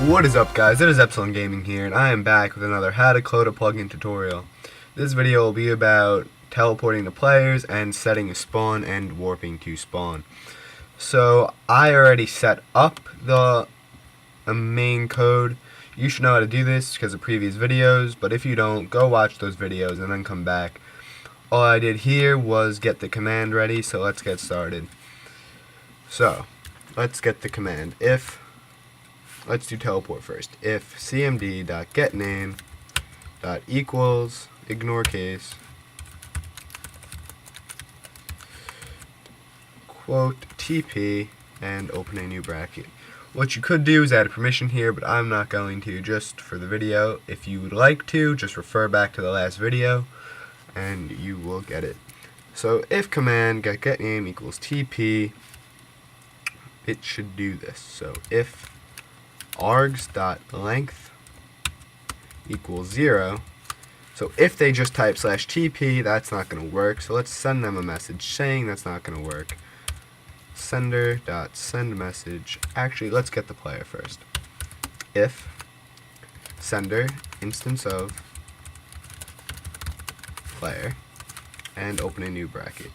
What is up, guys? It is Epsilon Gaming here, and I am back with another how to code a plugin tutorial. This video will be about teleporting the players and setting a spawn and warping to spawn. So I already set up the main code. You should know how to do this because of previous videos, but if you don't, go watch those videos and then come back. All I did here was get the command ready, so let's get started. So let's get the command. Let's do teleport first. If cmd.getName.equals, ignore case, quote TP, and open a new bracket. What you could do is add a permission here, but I'm not going to, just for the video. If you would like to, just refer back to the last video and you will get it. So if command getName equals TP, it should do this. So if args.length equals 0. So if they just type /TP, that's not going to work. So let's send them a message saying that's not going to work. Sender.send message. Actually, let's get the player first. If sender instance of player and open a new bracket.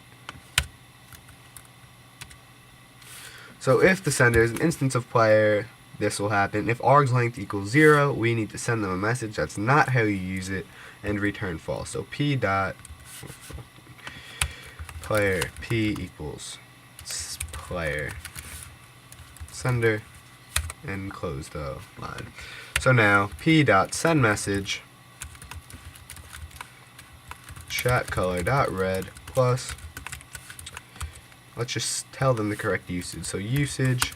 So if the sender is an instance of player, this will happen. If args length equals 0, we need to send them a message. That's not how you use it, and return false. So p dot player p equals player sender, and close the line. So now p dot send message chat color dot red plus, let's just tell them the correct usage. So usage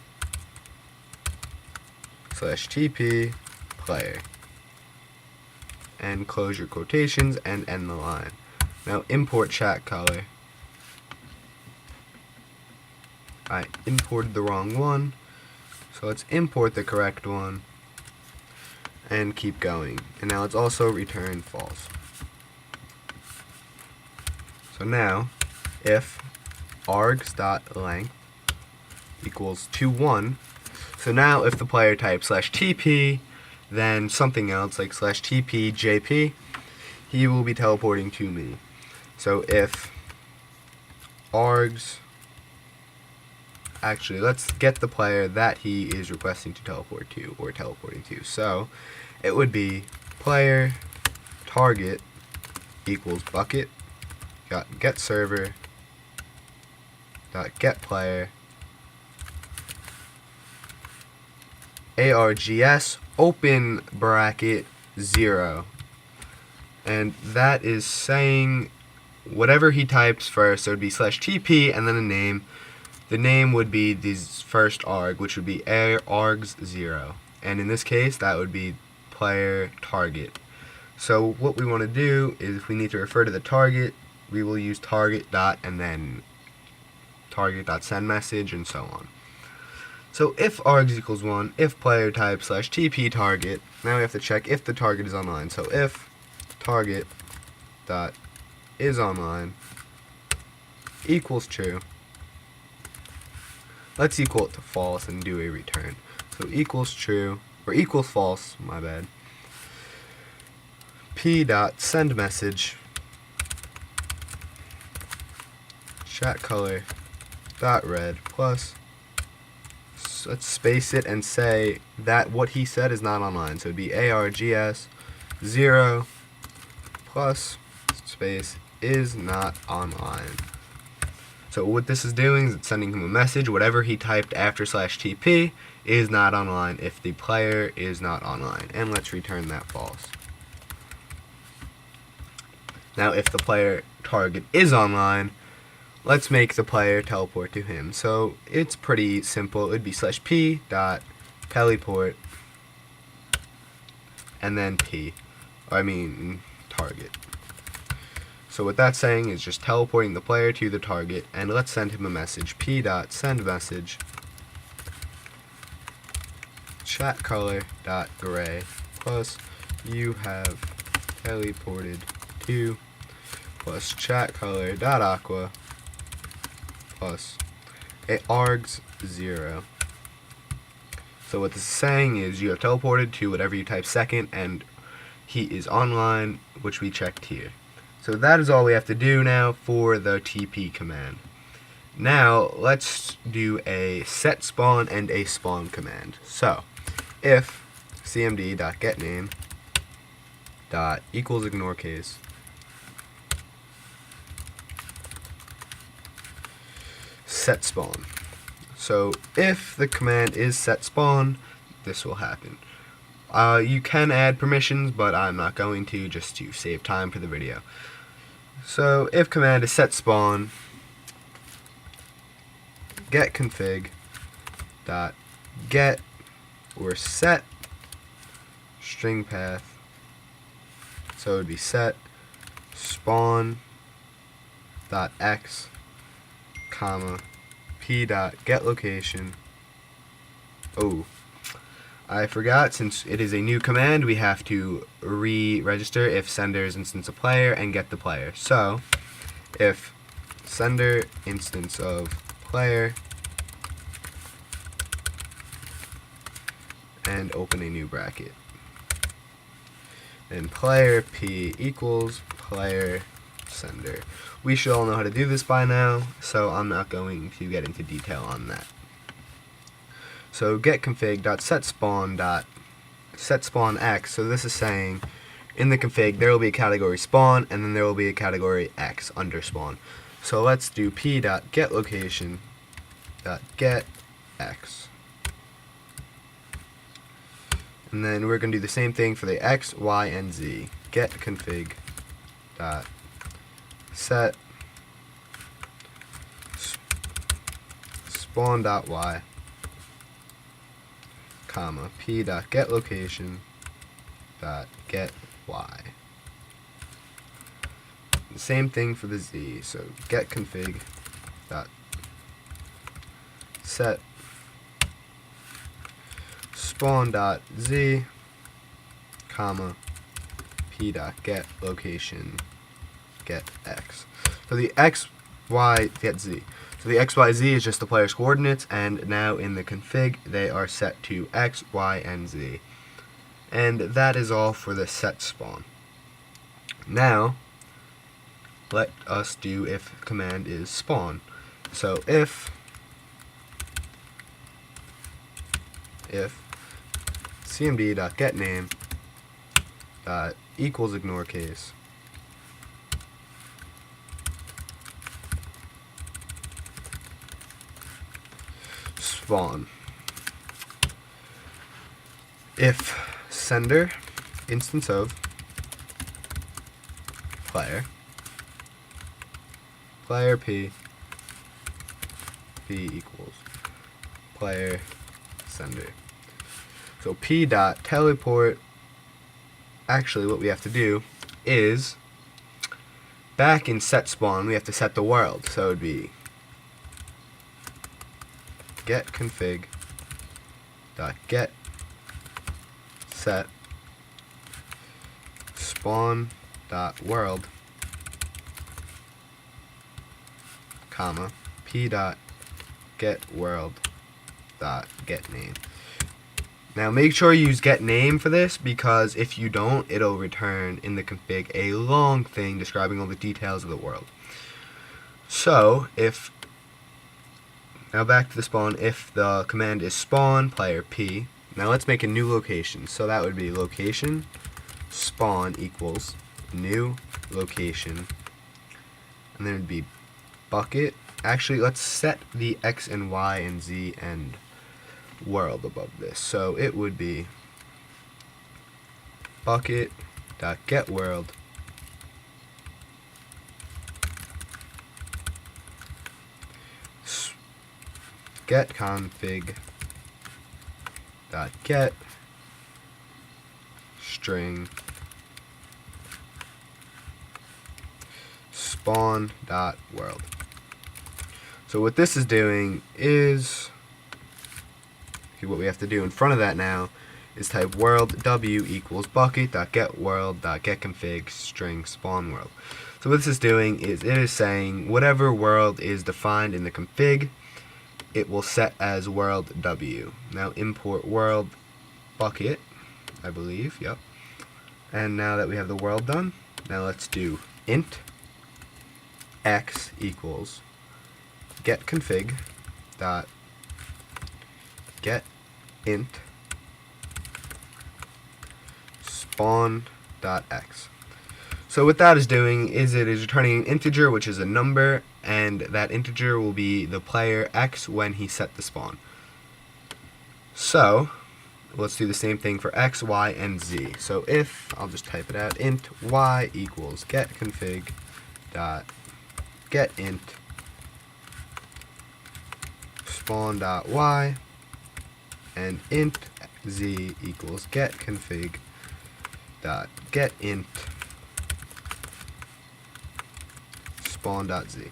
/TP player, and close your quotations and end the line. Now import chat color. I imported the wrong one, so let's import the correct one and keep going. And now let's also return false. So now if args.length equals 1, so now if the player types /TP, then something else like /TP JP, he will be teleporting to me. So if args, actually let's get the player that he is requesting to teleport to, or teleporting to. So it would be player target equals bucket get server dot get player args open bracket 0, and that is saying whatever he types first. So it would be /TP and then a name. The name would be this first arg, which would be args 0, and in this case that would be player target. So what we want to do is, if we need to refer to the target, we will use target dot and then target dot send message and so on. So if args equals 1, if player type /TP target, now we have to check if the target is online. So if target dot is online equals true, let's equal it to false and do a return. So equals true, or equals false, my bad. P dot send message chat color dot red plus, let's space it and say that what he said is not online. So it'd be args 0 plus space is not online. So what this is doing is it's sending him a message. Whatever he typed after /TP is not online if the player is not online. And let's return that false. Now if the player target is online, let's make the player teleport to him. So it's pretty simple. It would be /p dot teleport and then target. So what that's saying is just teleporting the player to the target, and let's send him a message. P dot send message chat color dot gray plus you have teleported to plus chat color dot aqua plus args 0. So what this is saying is you have teleported to whatever you type second, and he is online, which we checked here. So that is all we have to do now for the TP command. Now let's do a set spawn and a spawn command. So if cmd.getName dot equals ignore case set spawn. So if the command is set spawn, this will happen. You can add permissions, but I'm not going to, just to save time for the video. So if command is set spawn, get config dot get or set string path. So it would be set spawn dot x comma p dot get location. Oh, I forgot, since it is a new command, we have to re-register if sender is instance of player and get the player. So if sender instance of player and open a new bracket, and player p equals player sender. We should all know how to do this by now, so I'm not going to get into detail on that. So get config.setSpawn.setSpawnX. So this is saying in the config there will be a category spawn, and then there will be a category x under spawn. So let's do p.getLocation.getX. And then we're going to do the same thing for the x, y, and z. Get config dot set spawn dot y comma p dot get location dot get y. The same thing for the z. So get config dot set spawn dot z comma p dot get location get x. So the x, y, get z. So the x, y, z is just the player's coordinates, and now in the config they are set to x, y, and z. And that is all for the set spawn. Now let us do if command is spawn. So if cmd.getName equals ignore case spawn, if sender instance of player p equals player sender. So p dot teleport, actually what we have to do is back in set spawn we have to set the world. So it would be get config dot get set spawn dot world comma p dot get world dot get name. Now make sure you use get name for this, because if you don't, it'll return in the config a long thing describing all the details of the world. So if now back to the spawn, if the command is spawn player p, now let's make a new location. So that would be location spawn equals new location, and then it would be bucket. Actually, let's set the x and y and z and world above this. So it would be bucket.getWorld get config dot get string spawn dot world. So what this is doing is, what we have to do in front of that now is type world w equals bucket dot get world dot get config string spawn world. So what this is doing is it is saying whatever world is defined in the config it will set as world W. Now import world bucket, I believe, yep. And now that we have the world done, now let's do int x equals get config dot get int spawn dot x. So what that is doing is it is returning an integer, which is a number, and that integer will be the player x when he set the spawn. So let's do the same thing for x, y, and z. So if, I'll just type it out, int y equals get config dot get int spawn dot y, and int z equals get config dot get int spawn.z.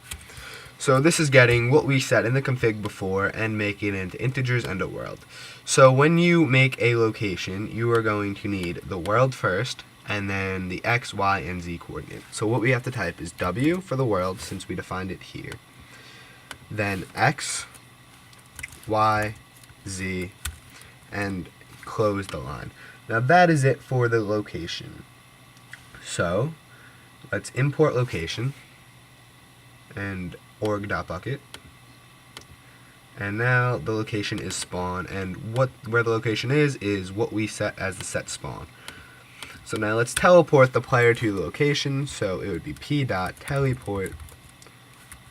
So this is getting what we set in the config before and making it into integers and a world. So when you make a location, you are going to need the world first and then the x, y, and z coordinate. So what we have to type is w for the world, since we defined it here. Then x, y, z, and close the line. Now that is it for the location. So let's import location and org.bucket, and now the location is spawn, and where the location is what we set as the set spawn. So now let's teleport the player to the location, so it would be p.teleport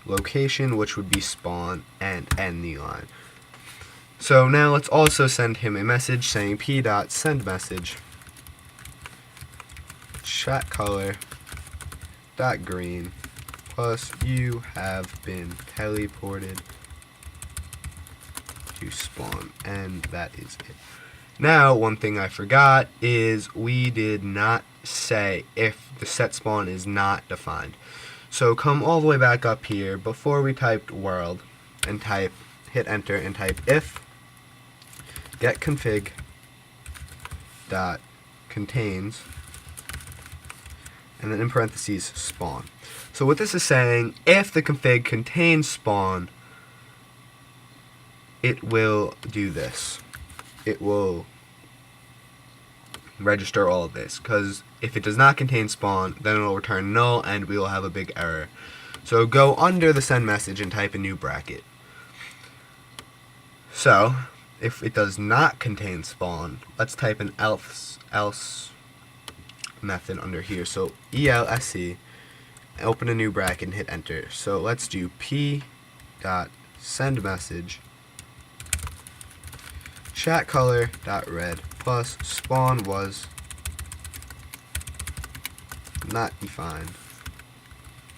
location, which would be spawn, and end the line. So now let's also send him a message saying p.sendMessage chat color dot green plus you have been teleported to spawn, and that is it. Now, one thing I forgot is we did not say if the set spawn is not defined. So come all the way back up here before we typed world and hit enter and type if get config dot contains, and then in parentheses spawn. So what this is saying, if the config contains spawn, it will do this. It will register all of this, because if it does not contain spawn, then it will return null and we will have a big error. So go under the send message and type a new bracket. So if it does not contain spawn, let's type an else method under here. So ELSE, open a new bracket and hit enter. So let's do p.sendMessage chat color dot red plus spawn was not defined,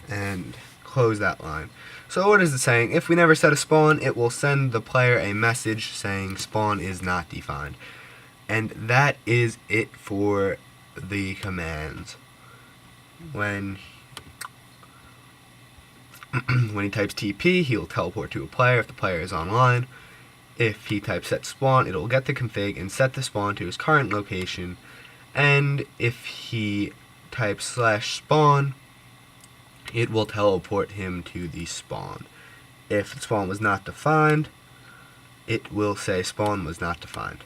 and close that line. So what is it saying? If we never set a spawn, it will send the player a message saying spawn is not defined. And that is it for the commands. When he types TP, he'll teleport to a player if the player is online. If he types set spawn, it'll get the config and set the spawn to his current location. And if he types /spawn, it will teleport him to the spawn. If the spawn was not defined, it will say spawn was not defined.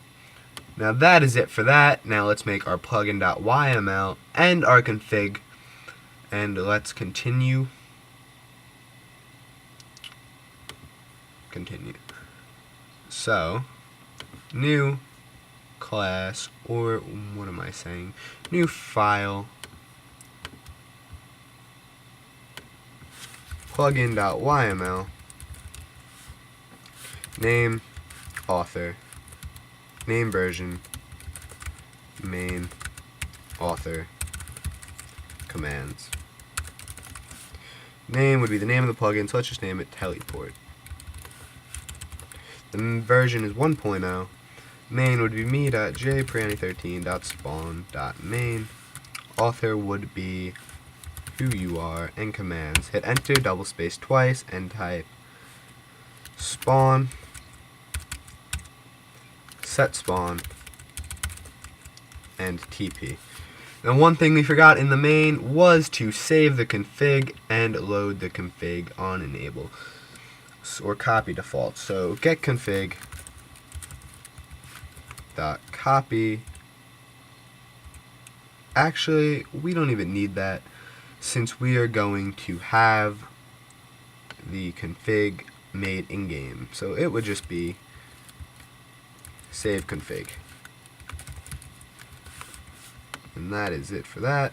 Now that is it for that. Now let's make our plugin.yml and our config, and let's continue. So, new class, or what am I saying? New file, plugin.yml, name, author, name version, main, author, commands. Name would be the name of the plugin, so let's just name it teleport. The version is 1.0. Main would be me.jpriani13.spawn.main. Author would be who you are, and commands. Hit enter, double space twice, and type spawn, set spawn, and TP. Now one thing we forgot in the main was to save the config and load the config on enable. or copy default. So get config dot copy. Actually, we don't even need that since we are going to have the config made in game. So it would just be save config. And that is it for that.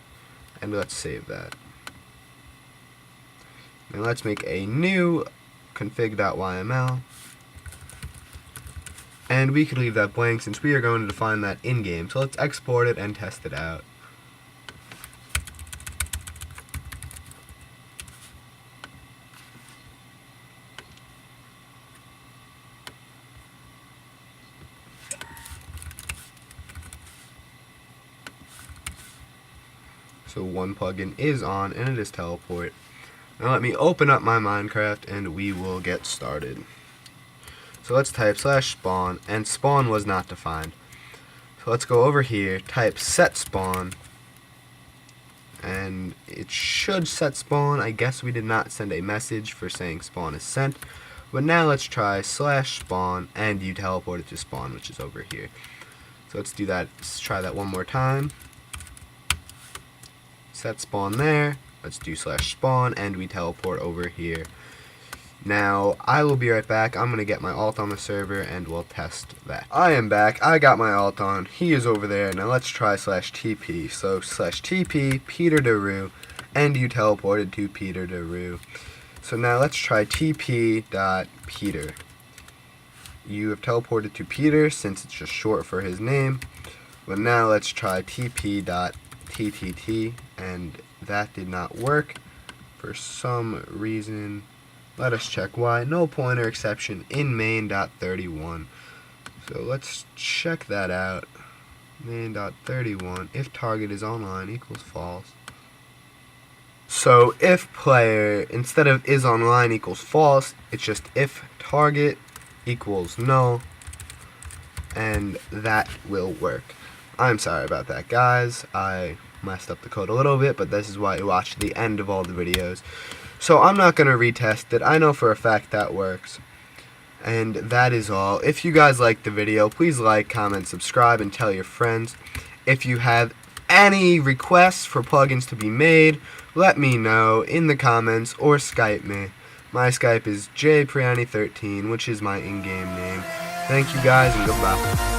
And let's save that. Now let's make a new config.yml. And we can leave that blank since we are going to define that in game. So let's export it and test it out. So one plugin is on and it is teleport. Now let me open up my Minecraft and we will get started. So let's type /spawn, and spawn was not defined. So let's go over here, type set spawn, and it should set spawn. I guess we did not send a message for saying spawn is sent. But now let's try /spawn and you teleport it to spawn, which is over here. So let's do that. Let's try that one more time. Set spawn there. Let's do /spawn and we teleport over here. Now I will be right back. I'm gonna get my alt on the server and we'll test that. I am back. I got my alt on. He is over there. Now let's try /TP. So /TP Peter Daru and you teleported to Peter Daru. So now let's try tp.peter. You have teleported to Peter since it's just short for his name. But now let's try tp.ttt, and that did not work for some reason. Let us check why. No pointer exception in main.31. So let's check that out. Main.31, if target is online equals false. So if player, instead of is online equals false, it's just if target equals null, and that will work. I'm sorry about that, guys. I messed up the code a little bit, but this is why you watch the end of all the videos. So I'm not going to retest it. I know for a fact that works. And that is all. If you guys liked the video, please like, comment, subscribe, and tell your friends. If you have any requests for plugins to be made, let me know in the comments or Skype me. My Skype is jpriani13, which is my in-game name. Thank you guys and goodbye.